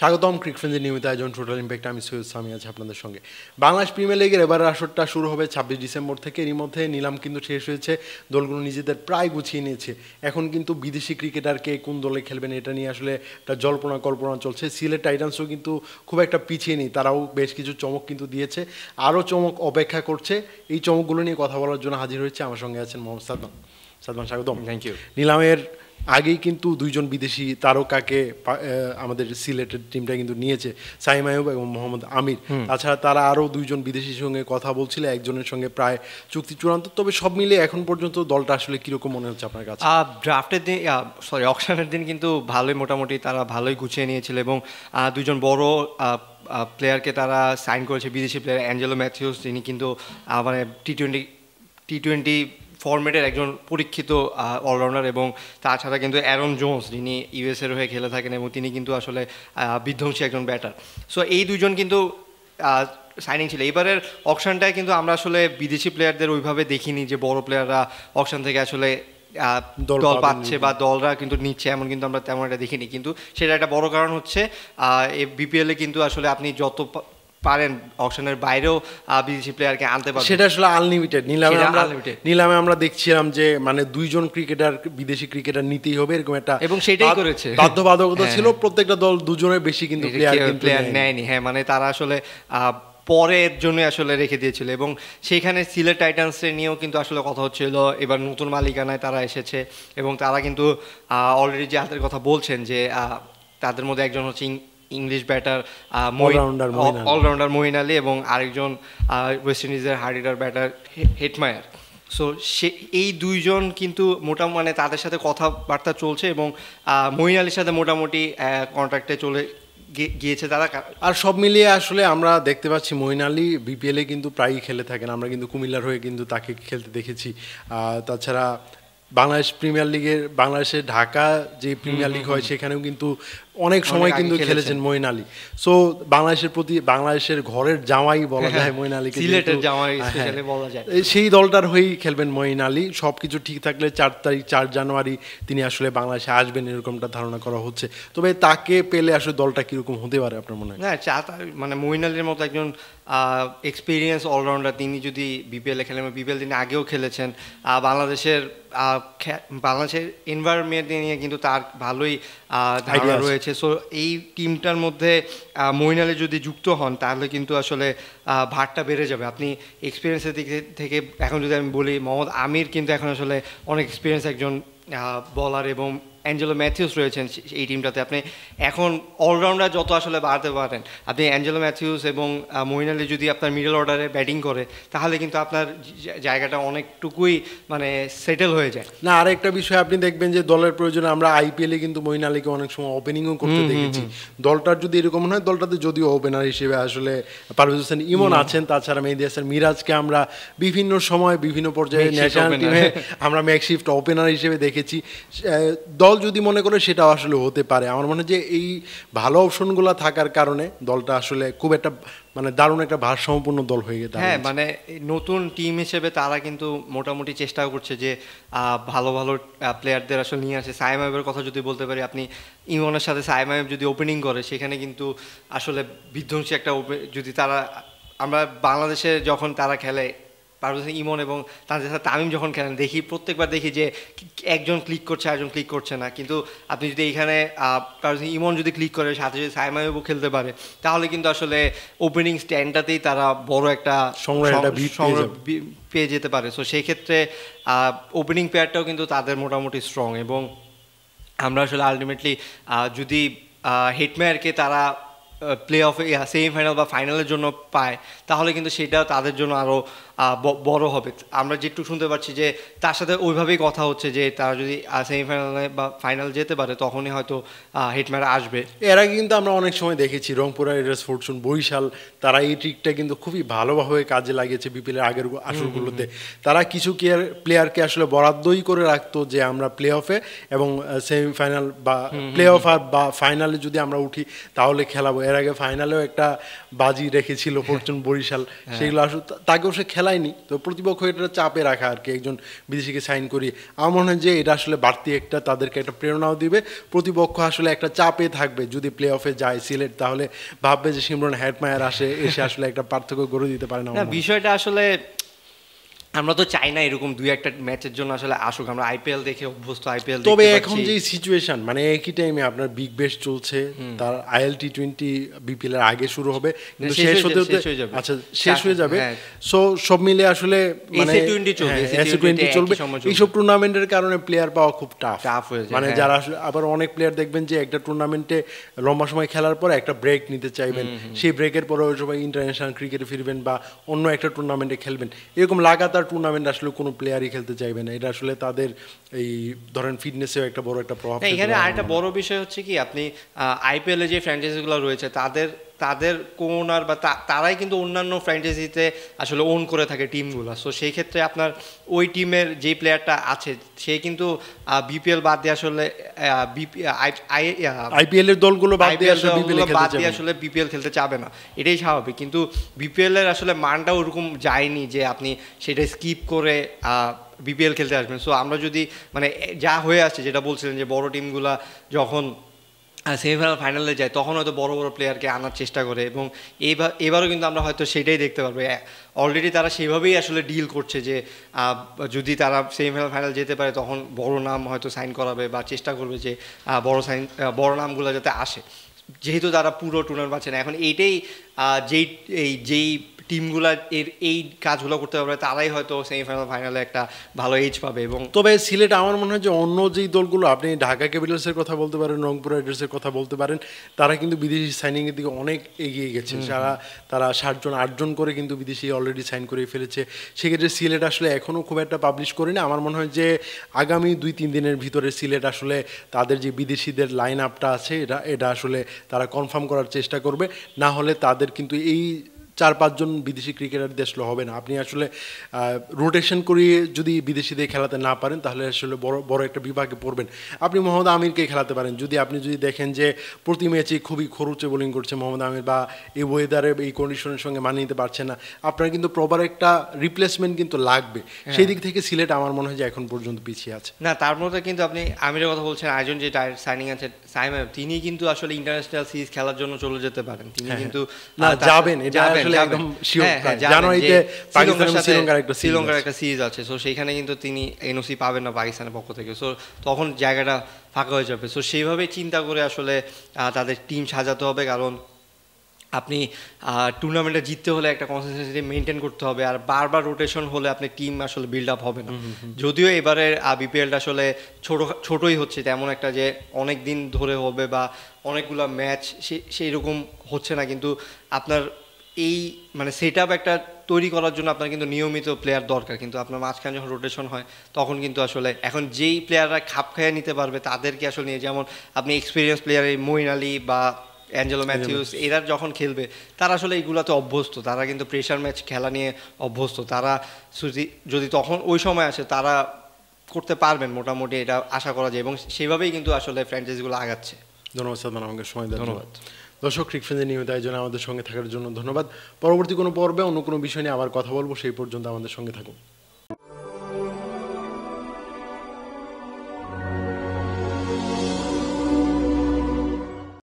স্বাগতম ক্রিকফ্রেন্ডের নিয়মিত আয়োজন টোটাল ইম্প্যাক্ট। আমি সৈয়দ সামি আছি আপনাদের সঙ্গে। বাংলাদেশ প্রিমিয়ার লিগের এবার আসরটা শুরু হবে 26 ডিসেম্বর থেকে। এরই মধ্যে নিলাম কিন্তু শেষ হয়েছে, দলগুলো নিজেদের প্রায় গুছিয়ে নিয়েছে। এখন কিন্তু বিদেশি ক্রিকেটারকে কোন দলে খেলবেন এটা নিয়ে আসলে একটা জল্পনা কল্পনা চলছে। সিলেট টাইটান্সও কিন্তু খুব একটা পিছিয়ে নেই, তারাও বেশ কিছু চমক কিন্তু দিয়েছে, আরও চমক অপেক্ষা করছে। এই চমকগুলো নিয়ে কথা বলার জন্য হাজির হয়েছে আমার সঙ্গে আছেন মোহাম্মদ সাদমান। সাদমান, স্বাগতম। Thank you. নিলামের আগেই কিন্তু দুইজন বিদেশি তারকাকে আমাদের সিলেটের টিমটা কিন্তু নিয়েছে, সাইম আইয়ুব এবং মোহাম্মদ আমির। তাছাড়া তারা আরও দুইজন বিদেশির সঙ্গে কথা বলছিল, একজনের সঙ্গে প্রায় চুক্তি চূড়ান্ত। তবে সব মিলিয়ে এখন পর্যন্ত দলটা আসলে কীরকম মনে হচ্ছে আপনার কাছে? ড্রাফটের দিন অকশনের দিন কিন্তু ভালোই মোটামুটি তারা ভালোই গুছিয়ে নিয়েছিল এবং দুজন বড় প্লেয়ারকে তারা সাইন করেছে, বিদেশি প্লেয়ার অ্যাঞ্জেলো ম্যাথিউস, যিনি কিন্তু মানে টি-টোয়েন্টি ফরম্যাটের একজন পরীক্ষিত অলরাউন্ডার, এবং তাছাড়া কিন্তু অ্যারন জোন্স, যিনি ইউএসের হয়ে খেলে থাকেন এবং তিনি কিন্তু আসলে বিধ্বংসী একজন ব্যাটার। সো এই দুজন কিন্তু সাইনিং ছিল। এবারের অকশনটায় কিন্তু আমরা আসলে বিদেশি প্লেয়ারদের ওইভাবে দেখিনি যে বড় প্লেয়াররা অকশন থেকে আসলে দল পাচ্ছে বা দলরা কিন্তু নিচ্ছে, এমন কিন্তু আমরা তেমন একটা দেখিনি। কিন্তু সেটা একটা বড় কারণ হচ্ছে বিপিএলে কিন্তু আসলে আপনি যত পারেন অকশনের বাইরেও বিদেশি প্লেয়ারকে আনতে পারবেন, সেটা আসলে আনলিমিটেড। নিলামে আমরা দেখছিলাম যে মানে দুইজন ক্রিকেটার, বিদেশি ক্রিকেটার নিতেই হবে এরকম একটা, এবং সেটাই করেছে, বাধ্যবাধকতা ছিল। প্রত্যেকটা দল দুজনের বেশি কিন্তু প্লেয়ার নেয়নি। হ্যাঁ, মানে তারা আসলে পরের জন্য আসলে রেখে দিয়েছিল। এবং সেইখানে সিলেট টাইটান্সের নিয়েও কিন্তু আসলে কথা হচ্ছিল, এবার নতুন মালিকানায় তারা এসেছে এবং তারা কিন্তু অলরেডি যে হাতের কথা বলছেন যে তাদের মধ্যে একজন হচ্ছে English batter allrounder Moeen Ali এবং আরেকজন ওয়েস্ট ইন্ডিজের হার্ডিডার ব্যাটার হেটমায়ার। সো এই দুইজন কিন্তু মোটামুটি মানে তাদের সাথে কথাবার্তা চলছে এবং মঈন আলীর সাথে মোটামুটি কন্ট্রাক্টে চলে গিয়েছে তারা। আর সব মিলিয়ে আসলে আমরা দেখতে পাচ্ছি মঈন আলী বিপিএলে কিন্তু প্রায়ই খেলে থাকেন, আমরা কিন্তু কুমিল্লার হয়ে কিন্তু তাকে খেলতে দেখেছি। তাছাড়া বাংলাদেশ প্রিমিয়ার লিগের, বাংলাদেশের ঢাকা যে প্রিমিয়ার লিগ হয় সেখানেও কিন্তু অনেক সময় কিন্তু খেলেছেন মঈন আলী। সো বাংলাদেশের প্রতি, বাংলাদেশের ঘরের জামাই বলা যায় মঈন আলীকে, সিলেটের জামাই স্পেশালি বলা যায়। সেই দলটার হয়েই খেলবেন মঈন আলী। সব কিছু ঠিক থাকলে 4 জানুয়ারি তিনি আসলে বাংলাদেশে আসবেন এরকমটা ধারণা করা হচ্ছে। তবে তাকে পেলে আসলে দলটা কীরকম হতে পারে আপনার মনে হয়? হ্যাঁ, মানে মঈন আলীর মতো একজন এক্সপিরিয়েন্স অলরাউন্ডার তিনি যদি বিপিএলে খেলেন, বিপিএল তিনি আগেও খেলেছেন, বাংলাদেশের এনভায়রনমেন্ট নিয়ে কিন্তু তার ভালোই ধারণা রয়েছে। সো এই টিমটার মধ্যে মঈন আলী যদি যুক্ত হন তাহলে কিন্তু আসলে ভারটা বেড়ে যাবে। আপনি এক্সপিরিয়েন্সের দিক থেকে এখন যদি আমি বলি, মোহাম্মদ আমির কিন্তু এখন আসলে অনেক এক্সপিরিয়েন্স একজন বলার, এবং অ্যাঞ্জেলো ম্যাথিউস রয়েছেন এই টিমটাতে। আপনি এখন অলরাউন্ডার যত আসলে বাড়াতে পারেন, আপনি অ্যাঞ্জেলো ম্যাথিউস এবং মঈন আলী যদি আপনার মিডল অর্ডারে ব্যাটিং করে তাহলে কিন্তু আপনার জায়গাটা অনেকটুকুই মানে সেটেল হয়ে যায়। না, আরেকটা বিষয় আপনি দেখবেন যে দলের প্রয়োজনে আমরা আইপিএলে কিন্তু মঈন আলীকে অনেক সময় ওপেনিংও করতে দেখেছি। দলটার যদি এরকম হয়, দলটাতে যদিও ওপেনার হিসেবে আসলে পারভেজ হোসেন ইমন আছেন, তাছাড়া মেহেদী হাসান মিরাজকে আমরা বিভিন্ন সময় বিভিন্ন পর্যায়ে ন্যাশনাল টিমে আমরা ম্যাকশিফট ওপেনার হিসেবে দেখেছি। দল যদি মনে করে সেটাও আসলে হতে পারে। আমার মনে হয় যে এই ভালো অপশনগুলো থাকার কারণে দলটা আসলে খুব একটা মানে দারুণ একটা ভারসাম্যপূর্ণ দল হয়ে গেছে। হ্যাঁ, মানে নতুন টিম হিসেবে তারা কিন্তু মোটামুটি চেষ্টা করছে যে ভালো ভালো প্লেয়ারদের আসলে নিয়ে আসে। সাইম আইয়ুবের কথা যদি বলতে পারি, আপনি ইমনের সাথে সাইম আইয়ুব যদি ওপেনিং করে সেখানে কিন্তু আসলে বিধ্বংসী একটা যদি তারা, আমরা বাংলাদেশে যখন তারা খেলে পারভেজ হোসেন ইমন এবং তাদের সাথে তামিম যখন খেলেন, প্রত্যেকবার দেখি যে একজন ক্লিক করছে একজন ক্লিক করছে না। কিন্তু আপনি যদি এইখানে পারভেজ হোসেন ইমন যদি ক্লিক করে, সাথে যদি সাইম আইয়ুবও খেলতে পারে, তাহলে কিন্তু আসলে ওপেনিং স্ট্যান্ডটাতেই তারা বড় একটা পেয়ে যেতে পারে। সো সেই ক্ষেত্রে ওপেনিং পেয়ারটাও কিন্তু তাদের মোটামুটি স্ট্রং, এবং আমরা আসলে আলটিমেটলি যদি হেটমায়ারকে তারা প্লে অফে সেমিফাইনাল বা ফাইনালের জন্য পায় তাহলে কিন্তু সেটা তাদের জন্য আরও বড় হবে। আমরা যেটুকু শুনতে পাচ্ছি যে তার সাথে ওইভাবেই কথা হচ্ছে যে তারা যদি সেমিফাইনালে বা ফাইনাল যেতে পারে তখনই হয়তো হেটম্যান আসবে। এর আগে কিন্তু আমরা অনেক সময় দেখেছি রংপুর রাইডার্স, ফরচুন, বরিশাল, তারা এই ট্রিকটা কিন্তু খুবই ভালোভাবে কাজে লাগিয়েছে বিপিএলের আগের আসরগুলোতে। তারা কিছু প্লেয়ারকে আসলে বরাদ্দই করে রাখতো যে আমরা প্লে অফে এবং সেমিফাইনাল বা প্লে অফ আর বা ফাইনালে যদি আমরা উঠি তাহলে খেলাবো। এর আগে ফাইনালেও একটা বাজি রেখেছিল ফরচুন বরিশাল, সেগুলো আসলে তাকেও সে খেলা খেলায়নি, তো প্রতিপক্ষ এটা চাপে রাখা আর কি একজন বিদেশিকে সাইন করি। আমার মনে হয় যে এটা আসলে বাড়তি একটা তাদেরকে একটা প্রেরণাও দিবে। প্রতিপক্ষ আসলে একটা চাপে থাকবে, যদি প্লে অফে যায় সিলেট তাহলে ভাববে যে শিমরন হেডমায়ার এসে আসলে একটা পার্থক্য গড়ে দিতে পারে না। বিষয়টা আসলে আমরা তো চাই না এরকম দুই একটা ম্যাচের জন্য আসলে আসুক, আমরা আইপিএল দেখে অভ্যস্ত, আইপিএল তবে এখন যে সিচুয়েশন মানে একই টাইমে আপনার বিগ বেশ চলছে, তার আইএল টি20 বিপিএল এর আগে শুরু হবে কিন্তু শেষ হতে হতে আচ্ছা শেষ হয়ে যাবে। সো সব মিলে আসলে মানে এসি20 চলবে, এইসব টুর্নামেন্টের কারণে প্লেয়ার পাওয়া খুব টাফ হয়ে যায়। মানে যারা আবার অনেক প্লেয়ার দেখবেন যে একটা টুর্নামেন্টে লম্বা সময় খেলার পর একটা ব্রেক নিতে চাইবেন, সেই ব্রেকের পরে ওই সময় ইন্টারন্যাশনাল ক্রিকেটে ফিরবেন বা অন্য একটা টুর্নামেন্টে খেলবেন, এরকম লাগাতার টুর্নামেন্ট আসলে কোনো প্লেয়ারই খেলতে চাইবে না। এটা আসলে তাদের এই ধরেন ফিটনেসেও একটা বড় একটা প্রভাব। এখানে আরেকটা বড় বিষয় হচ্ছে কি, আপনি আইপিএল এ যে ফ্র্যাঞ্চাইজিগুলো রয়েছে তাদের ওনার বা তারাই কিন্তু অন্যান্য ফ্র্যাঞ্চাইজিতে আসলে ওন করে থাকে টিমগুলো। সো সেই ক্ষেত্রে আপনার ওই টিমের যে প্লেয়ারটা আছে সে কিন্তু বিপিএল বাদ দিয়ে আসলে আইপিএল এর দলগুলো বাদ দিয়ে আসলে বিপিএল খেলতে চাবে না, এটাই স্বাভাবিক। কিন্তু বিপিএল এর আসলে মানটা ওরকম যায়নি যে আপনি সেটা স্কিপ করে বিপিএল খেলতে আসবেন। সো আমরা যদি মানে যা হয়ে আসছে, যেটা বলছিলেন যে বড় টিমগুলা যখন সেমিফাইনাল ফাইনালে যায় তখন হয়তো বড় বড় প্লেয়ারকে আনার চেষ্টা করে, এবং এবারও কিন্তু আমরা হয়তো সেটাই দেখতে পারবো। অলরেডি তারা সেভাবেই আসলে ডিল করছে যে যদি তারা সেমিফাইনাল ফাইনাল যেতে পারে তখন বড় নাম হয়তো সাইন করাবে বা চেষ্টা করবে যে বড় নামগুলো যাতে আসে, যেহেতু তারা পুরো টুর্নামেন্ট পাচ্ছে না। এখন এইটাই যেই টিমগুলা এই কাজগুলো করতে পারবে তারাই হয়তো সেমিফাইনাল ফাইনালে একটা ভালো এজ পাবে। এবং তবে সিলেট আমার মনে হয় যে অন্য যেই দলগুলো, আপনি ঢাকা ক্যাপিটালসের কথা বলতে পারেন, রংপুর রাইডার্সের কথা বলতে পারেন, তারা কিন্তু বিদেশি সাইনিংয়ের দিকে অনেক এগিয়ে গেছে। তারা 7-8 করে কিন্তু বিদেশি অলরেডি সাইন করে ফেলেছে। সেক্ষেত্রে সিলেট আসলে এখনও খুব একটা পাবলিশ করেনি। আমার মনে হয় যে আগামী 2-3 দিনের ভিতরে সিলেট আসলে তাদের যে বিদেশিদের লাইন আপটা আছে এটা আসলে তারা কনফার্ম করার চেষ্টা করবে। না হলে তাদের কিন্তু এই 4-5 জন বিদেশি ক্রিকেটার আসলে হবে না। আপনি আসলে রোটেশন করিয়ে যদি বিদেশিদের খেলাতে না পারেন তাহলে আসলে বড় একটা বিভাগে পড়বেন। আপনি মোহাম্মদ আমিরকে খেলাতে পারেন, আপনি যদি দেখেন যে প্রতি ম্যাচেই খুবই খরুচে বোলিং করছে মোহাম্মদ আমির, বা এই ওয়েদারে এই কন্ডিশনের সঙ্গে মানিয়ে নিতে পারছে না, আপনার কিন্তু প্রপার একটা রিপ্লেসমেন্ট কিন্তু লাগবে। সেই দিক থেকে সিলেট আমার মনে হয় যে এখন পর্যন্ত পিছিয়ে আছে। না, তার মধ্যে কিন্তু আপনি আমিরের কথা বলছেন, আয়োজন যে সাইনিং আছে সাইম, তিনি কিন্তু আসলে ইন্টারন্যাশনাল সিরিজ খেলার জন্য চলে যেতে পারেন। তিনি কিন্তু যাবেন, এটা একদম শিওর। জানুয়ারিতে পাকিস্তান শ্রীলঙ্কার একটা সিরিজ আছে, সো সেইখানে কিন্তু তিনি এনওসি পাবেন না পাকিস্তানের পক্ষ থেকে। সো তখন জায়গাটা ফাঁকা হয়ে যাবে। সো সেইভাবে চিন্তা করে আসলে তাদের টিম সাজাতে হবে, কারণ আপনি টুর্নামেন্টে জিততে হলে একটা কনসিস্টেন্সি মেনটেন করতে হবে, আর বারবার রোটেশন হলে আপনি টিম আসলে বিল্ড আপ হবে না। যদিও এবারের বিপিএলটা আসলে ছোটই হচ্ছে, তেমন একটা যে অনেক দিন ধরে হবে বা অনেকগুলো ম্যাচ সেই রকম হচ্ছে না, কিন্তু আপনার এই মানে সেট আপ একটা তৈরি করার জন্য আপনার কিন্তু নিয়মিত প্লেয়ার দরকার। কিন্তু আপনার মাঝখানে যখন রোটেশন হয় তখন কিন্তু আসলে এখন যেই প্লেয়াররা খাপ খাইয়ে নিতে পারবে তাদেরকে আসলে নিয়ে, যেমন আপনি এক্সপিরিয়েন্স প্লেয়ার মঈন আলী বা অ্যাঞ্জেলো ম্যাথিউস, এরা যখন খেলবে তারা আসলে এইগুলোতে অভ্যস্ত, তারা কিন্তু প্রেশার ম্যাচ খেলা নিয়ে অভ্যস্ত। তারা যদি তখন ওই সময় আসে তারা করতে পারবেন মোটামুটি, এটা আশা করা যায়, এবং সেইভাবেই কিন্তু আসলে ফ্র্যাঞ্চাইজিগুলো আগাচ্ছে। ধন্যবাদ সাদমান, আমাকে সময় দেওয়ার জন্য। দর্শক, ক্রিকফ্রেন্ডের নিয়মিত আয়োজনে আমাদের সঙ্গে থাকার জন্য ধন্যবাদ। পরবর্তী কোনো পর্বে অন্য কোনো বিষয় নিয়ে আবার কথা বলবো, সেই পর্যন্ত আমাদের সঙ্গে থাকুন।